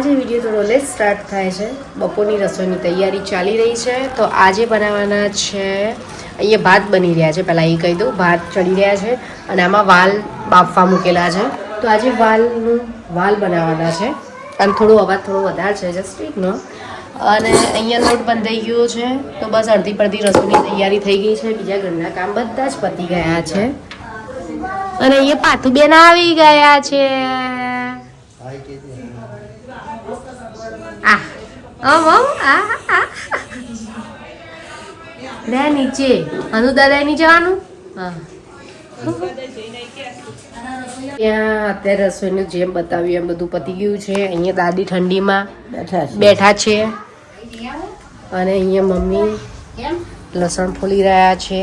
આજે વિડીયો થોડો late start થાય છે. બપોરની રસોઈની તૈયારી ચાલી રહી છે. તો આજે બનાવવાના છે, અહીંયા ભાત બની રહ્યા છે. પહેલાં એ કહી દઉં, ભાત ચડી રહ્યા છે અને આમાં વાલ બાફવા મૂકેલા છે. તો આજે વાલ બનાવવાના છે અને થોડો અવાજ થોડો વધારે છે જસ્ટ નો. અને અહીંયા લોટ બંધાઈ ગયો છે. તો બસ અડધી પડધી રસોઈની તૈયારી થઈ ગઈ છે. બીજા ઘરના કામ બધા જ પતી ગયા છે અને અહીંયા પાથુબેન આવી ગયા છે. લે નીચે અનુ દાદા નહીં જવાનું. હા, ત્યાં અત્યારે રસોઈનું જેમ બતાવ્યું એમ બધું પતી ગયું છે. અહીંયા દાદી ઠંડીમાં બેઠા છે અને અહીંયા મમ્મી લસણ ફોલી રહ્યા છે.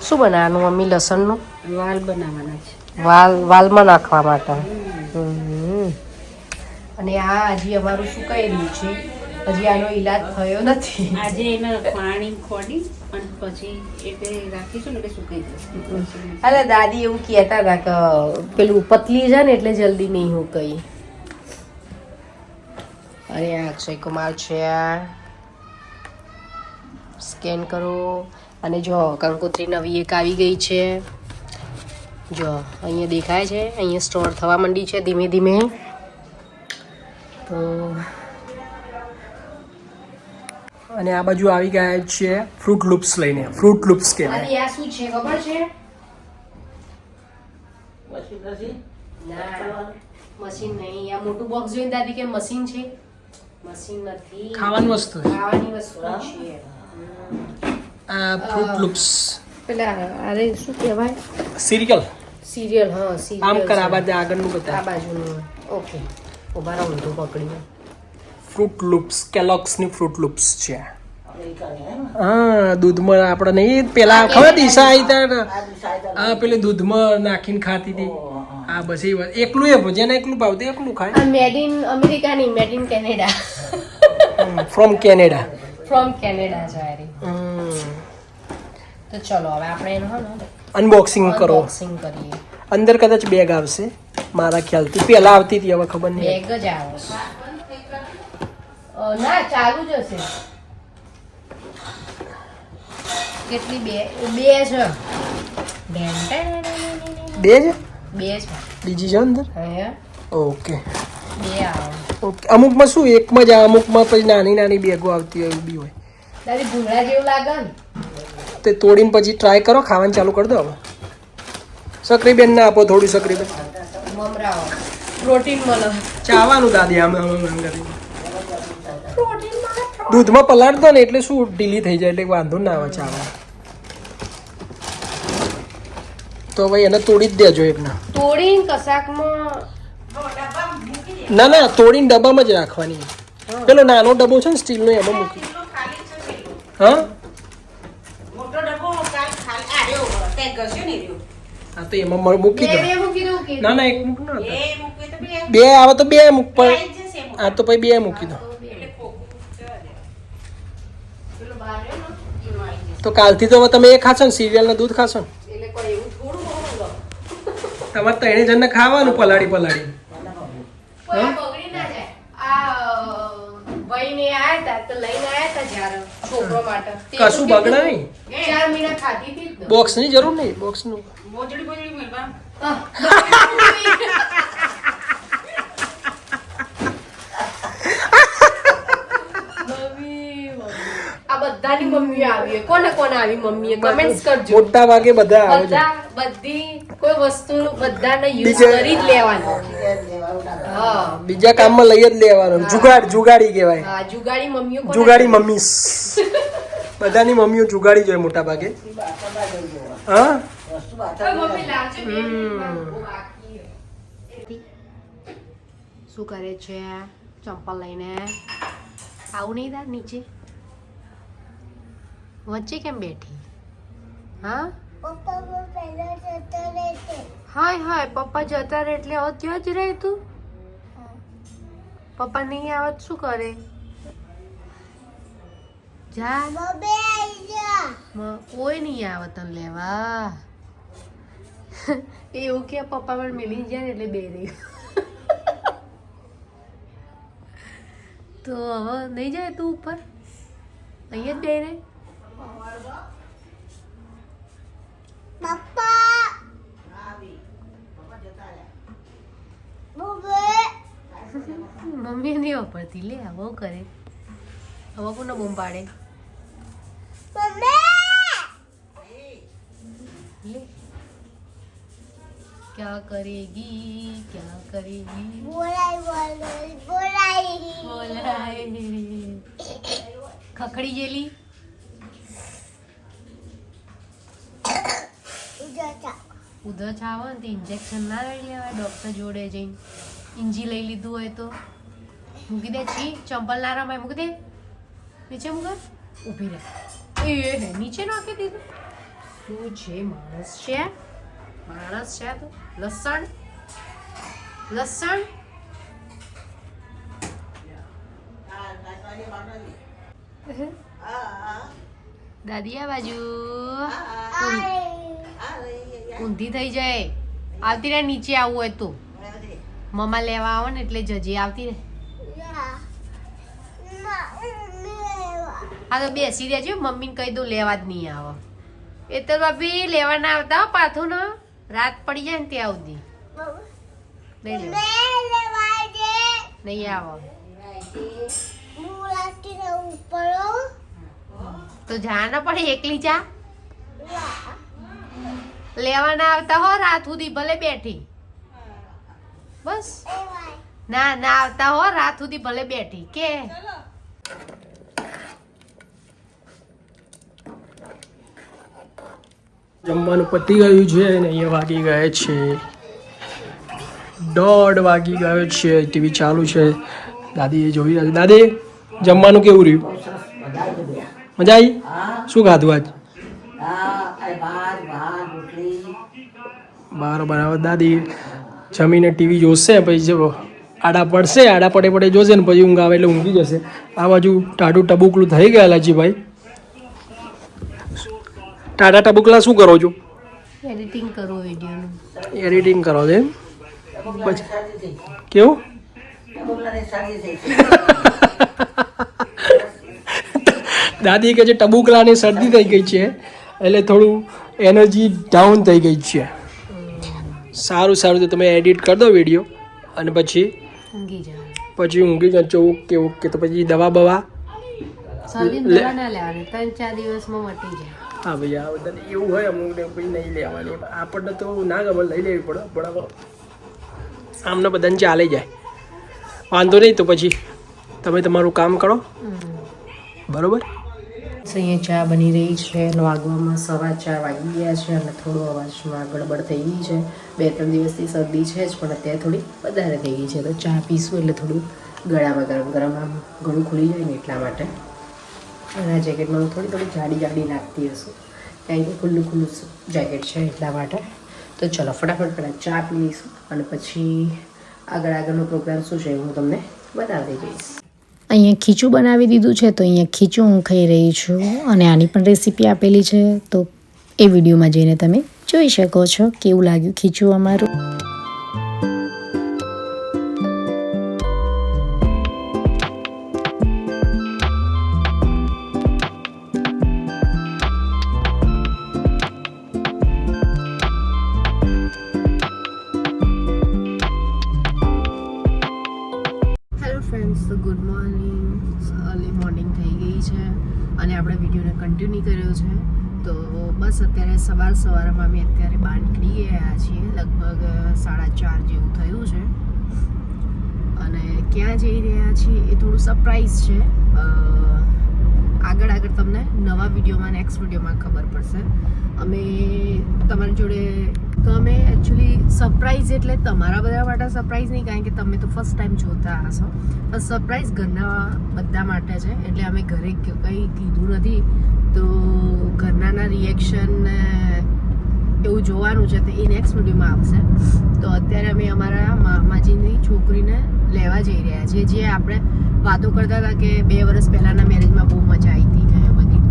શું બનાવવાનું મમ્મી? લસણનું વાલ બનાવવાના છે. વાલમાં નાખવા માટે. અને આ હજી અમારું સુકાઈ રહ્યું છે. હજી આનો ઈલાજ થયો નથી. આજે એને પાણી ખોડી અને પછી એટલે રાખીશું ને એટલે સુકાઈ જશે. અરે દાદી એવું કહેતા હતા કે પેલું પતલી છે ને એટલે જલ્દી નહીં હું કહી. અરે આ અક્ષય કુમાર છે, સ્કેન કરો. અને જો કંકોત્રી નવી એક આવી ગઈ છે. જો અહીંયા દેખાય છે, અહીંયા સ્ટોર થવા માંડી છે ધીમે ધીમે. તો અને આ બાજુ આવી ગયા છે ફ્રૂટ લૂપ્સ લઈને. ફ્રૂટ લૂપ્સ કહેવાય. આ શું છે ખબર છે? ના, મશીન નહીં. આ મોટું બોક્સ જોઈને દાદી કે મશીન છે. મશીન નથી, ખાવાની વસ્તુ છે. ખાવાની વસ્તુ છે. આ ફ્રૂટ લૂપ્સ પેલા અરે શું કહેવાય? સિરિયલ. સિરિયલ. હા, સિરિયલ. આમ કર, આ બાજુ આગળનું આ બતા. બાજુનું. ઓકે, ઉભા રહો, ઊંધું પકડીને. ફ્રૂટ લૂપ્સ, કેલોગ્સની ફ્રૂટ લૂપ્સ છે. હા, દૂધમાં આપણે નહીં પેલા ખબર દિશા આવી ત્યારે હા પેલી દૂધમાં નાખીને ખાતી હતી. હા બસ એ વાત. એકલું એ જેને એકલું ભાવતું એકલું ખાય. આ મેડ ઇન અમેરિકા નહીં, made in Canada. From Canada. From Canada છે. તો ચલો હવે આપણે એનું અનબોક્સિંગ કરો. અનબોક્સિંગ કરીએ. અંદર કદાચ બેગ આવશે મારા ખ્યાલથી. પહેલા આવતી હતી, હવે ખબર નહીં. બેગ જ આવે છે. ના, ચાલુ જ હશે. કેટલી? બે છે. બે જ બે છે. બીજી છે અંદર. અહીંયા ઓકે બે આવે. ઓકે. અમુકમાં શું એકમાં જ આવે, અમુકમાં પછી નાની નાની બેગો આવતી હોય એવું બી હોય. દાદી ભૂંગળા જેવું લાગે ને? તે તોડીને પછી ટ્રાય કરો, ખાવાનું ચાલુ કરી દો. હવે સક્રીબેન ને આપો થોડું. સક્રીબેન મમરાઓ પ્રોટીન મળે. ચાવાનું દાદી આમ આમ આમ કરી દૂધમાં પલાળ દો ને એટલે શું ઢીલી થઈ જાય એટલે વાંધો ના આવે ચાવા. તો ભાઈ એને તોડી જ દેજો એકના. તોડીને કશાકમાં ના ના, તોડીને ડબ્બામાં જ રાખવાની. પેલો નાનો ડબ્બો છે ને સ્ટીલનો, એમાં મૂકી. હા હા, તો એમાં મૂકી દો. ના ના, એક મૂક ના. બે આવે તો બે મૂક, પણ આ તો પછી બે મૂકી દો. તો કાલથી તો હવે તમે એ ખાશો ને, સિરિયલનું દૂધ ખાશો ને. તમારે તો એને જણને ખાવાનું પલાળી પલાળી. કશું બગડે નહીં. 4 મહિના ખાધી હતી. બોક્સ ની જરૂર નહીં. બોક્સ નું આ બધાની મમ્મીઓ આવી. કોને કોને આવી મમ્મીએ કમેન્ટ્સ કરજો. મોટા ભાગે બધા આવે છે. બધી કોઈ વસ્તુ બધાને યુઝ કરી જ લેવાનું. હા, બીજા કામમાં લઈ જ લેવાનું. જુગાડી કહેવાય. હા, જુગાડી મમ્મીઓ. જુગાડી મમ્મી. બધાની મમ્મીઓ જુગાડી જોઈએ મોટા ભાગે. હા, શું કરે છે? ચંપલ લઈને આવું નહીં તાર નીચે. વચ્ચે કેમ બેઠી? હા હાય હાય, પપ્પા જતા રહે એટલે હવે ત્યાં જ રહે તું? પપ્પા નહીં આવત શું કરે? જા કોઈ નહીં આવે તને લેવા. એવું કે પપ્પા પણ મિલી જાય ને એટલે બે રહી તો હવે નહીં જાય તું ઉપર અહીંયા જ બે રહે મમ્મી નહીં વાપરતી લે આવો કરે હવે કોને બૂમ પાડે ले क्या करेगी बोलाए खखड़ी जेली ઉધર છાવ ને ઇન્જેક્શન ના લઈ લેવાય ડોક્ટર જોડે જઈને ઇન્જી લઈ લીધું હોય તો મૂકી દે છી ચંપલ ના રમાય મૂકી દે નીચે મૂક ઊભી રહે એ નીચે નાખી દીધું શું છે માણસ છે તો લસણ દાદી આ બાજુ ઊંધી થઈ જાય આવતી રહે નીચે આવવું હોય તો મમ્મા લેવા આવે ને એટલે જજે આવતી રહે હા તો બેસી રહેજો મમ્મીને કહી દઉં લેવા જ નહીં આવે એ તો ભાભી લેવા ના આવતા પાછું ને રાત પડી જાય ને ત્યાં સુધી નહીં આવો તો જા ના પડે એકલી જા લેવા ના આવતા હો રાત સુધી ભલે બેઠી બસ ના આવતા હો રાત સુધી ભલે બેઠી કે જમવાનું પતી ગયું છે અને અહીંયા વાગી ગયા છે 1:30 વાગી ગયો છે ટીવી ચાલુ છે દાદી એ જોઈ રહ્યા છે દાદી જમવાનું કેવું રહ્યું મજા આવી શું ખાધું આજ બરાબર દાદી જમીને ટીવી જોશે પછી જો આડા પડે જોશે ને પછી ઊંઘ આવે એટલે ઊંઘી જશે આ બાજુ ટાઢું ટબુકલું થઈ ગયા લાજીભાઈ ટાટા ટબુકલા શું કરો છો એડિટિંગ કરો વિડીયોનું એડિટિંગ કરો છો પછી કેવું દાદી કે જે ટબુકલાની શરદી થઈ ગઈ છે એટલે થોડું એનર્જી ડાઉન થઈ ગઈ છે સારું તો તમે એડિટ કરી દો વિડીયો અને પછી ઊંઘી જજો ઓકે તો પછી દવા બવા હા ભાઈ આ બધાને એવું હોય અમુકને પછી નહીં લેવાની આપણને તો ના ગમે લઈ લેવી પડે પણ આમને બધાને ચાલી જાય વાંધો નહીં તો પછી તમે તમારું કામ કરો બરોબર અહીંયા ચા બની રહી છે અને વાગવામાં 4:15 વાગી ગયા છે અને થોડું અવાજમાં ગડબડ થઈ ગઈ છે 2-3 દિવસથી શરદી છે જ પણ અત્યારે થોડી વધારે થઈ ગઈ છે તો ચા પીશું એટલે થોડું ગળામાં ગરમ આમ ગળું ખુલી જાય ને એટલા માટે અને આ જેકેટમાં થોડી જાડી લાગતી હશે કારણ કે ખુલ્લું જેકેટ છે એટલા માટે તો ચલો ફટાફટ પહેલાં ચા પી લઈશું અને પછી આગળનો પ્રોગ્રામ શું છે હું તમને બતાવી જઈશ અહીંયા ખીચું બનાવી દીધું છે તો અહીંયા ખીચું હું ખાઈ રહી છું અને આની પણ રેસીપી આપેલી છે તો એ વિડીયોમાં જઈને તમે જોઈ શકો છો કેવું લાગ્યું ખીચું અમારું તો ગુડ મોર્નિંગ અર્લી મોર્નિંગ થઈ ગઈ છે અને આપણે વિડીયોને કન્ટિન્યુ કર્યો છે તો બસ અત્યારે સવારમાં અમે અત્યારે બહાર નીકળી ગયા છીએ લગભગ 4:30 જેવું થયું છે અને ક્યાં જઈ રહ્યા છીએ એ થોડું સરપ્રાઈઝ છે આગળ તમને નવા વિડીયોમાં નેક્સ્ટ વિડીયોમાં ખબર પડશે અમે તમારી જોડે તો અમે એકચ્યુઅલી સરપ્રાઈઝ એટલે તમારા બધા માટે સરપ્રાઈઝ નહીં કારણ કે તમે તો ફર્સ્ટ ટાઈમ જોતા હશો પણ સરપ્રાઈઝ ઘરના બધા માટે છે એટલે અમે ઘરે કંઈ કીધું નથી તો ઘરનાના રિએક્શન એવું જોવાનું છે તો એ નેક્સ્ટ વિડીયોમાં આવશે તો અત્યારે અમે અમારા મામાજીની છોકરીને લેવા જઈ રહ્યા છીએ જે આપણે વાતો કરતા હતા કે 2 વર્ષ પહેલાંના મેરેજમાં બહુ મજા આવી હતી ને બધી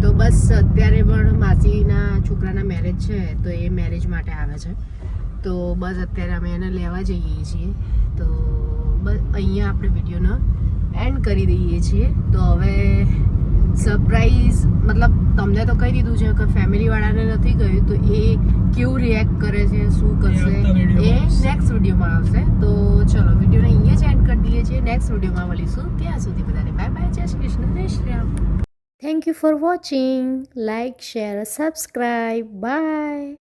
તો બસ બસ અત્યારે પણ માસીના છોકરાના મેરેજ છે તો એ મેરેજ માટે આવે છે તો બસ અત્યારે અમે એને લેવા જઈએ છીએ તો બસ અહીંયા આપણે વિડીયોનો એન્ડ કરી દઈએ છીએ તો હવે સરપ્રાઈઝ મતલબ તમને તો કહી દીધું છે કે ફેમિલીવાળાને નથી કહ્યું તો એ કેવું રિએક્ટ કરે છે શું કરશે એ નેક્સ્ટ વિડીયોમાં આવશે તો ચલો વિડીયોને અહીંયા જ એન્ડ કરી દઈએ છીએ નેક્સ્ટ વિડીયોમાં મળીશું ત્યાં સુધી બધાને બાય બાય જય શ્રી કૃષ્ણ જય Shri Ram Thank you for watching. Like, share, subscribe. Bye.